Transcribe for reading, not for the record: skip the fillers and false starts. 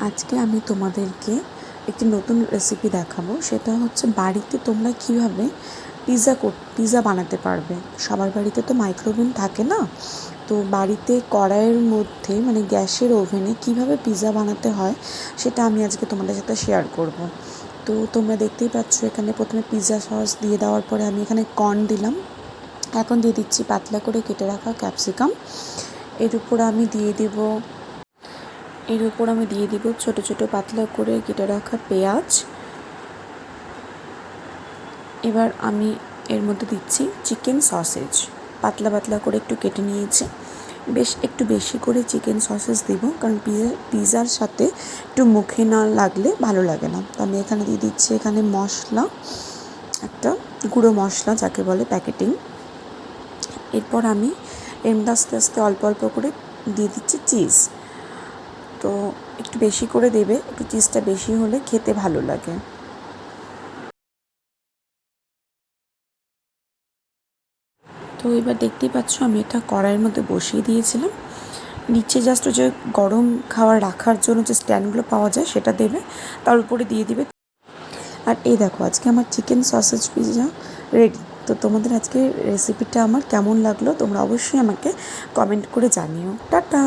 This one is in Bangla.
আজকে আমি তোমাদেরকে একটি নতুন রেসিপি দেখাবো। সেটা হচ্ছে বাড়িতে তোমরা কীভাবে পিৎজা বানাতে পারবে। সবার বাড়িতে তো মাইক্রোওভেন থাকে না, তো বাড়িতে কড়াইয়ের মধ্যে মানে গ্যাসের ওভেনে কীভাবে পিৎজা বানাতে হয় সেটা আমি আজকে তোমাদের সাথে শেয়ার করব। তো তোমরা দেখতেই পাচ্ছ এখানে প্রথমে পিৎজা সস দিয়ে দেওয়ার পরে আমি এখানে কর্ন দিলাম। এখন দিয়ে দিচ্ছি পাতলা করে কেটে রাখা ক্যাপসিকাম। এর উপর আমি দিয়ে দিব ছোট ছোট পাতলা করে কেটে রাখা পেঁয়াজ। এবার আমি এর মধ্যে দিচ্ছি চিকেন সসেজ, পাতলা পাতলা করে একটু কেটে নিয়েছি। একটু বেশি করে চিকেন সসেজ দিব, কারণ পিৎজার সাথে একটু মুখে না লাগলে ভালো লাগে না। তো আমি এখানে দিয়ে দিচ্ছি মশলা, একটা গুঁড়ো মশলা যাকে বলে প্যাকেটিং। এরপর আমি এর মধ্যে আস্তে আস্তে অল্প অল্প করে দিয়ে দিচ্ছি চিজ। তো একটু বেশি করে দেবে, একটু চিজটা বেশি হলে খেতে ভালো লাগে। তো এবার দেখতেই পাচ্ছ আমি এটা কড়াইয়ের মধ্যে বসিয়ে দিয়েছিলাম। নিচে জাস্ট যে গরম খাবার রাখার জন্য যে স্ট্যান্ডগুলো পাওয়া যায় সেটা দেবে, তার উপরে দিয়ে দিবে। আর এই দেখো আজকে আমার চিকেন সসেজ পিৎজা রেডি। তো তোমাদের আজকে রেসিপিটা আমার কেমন লাগলো তোমরা অবশ্যই আমাকে কমেন্ট করে জানিও। টাটা।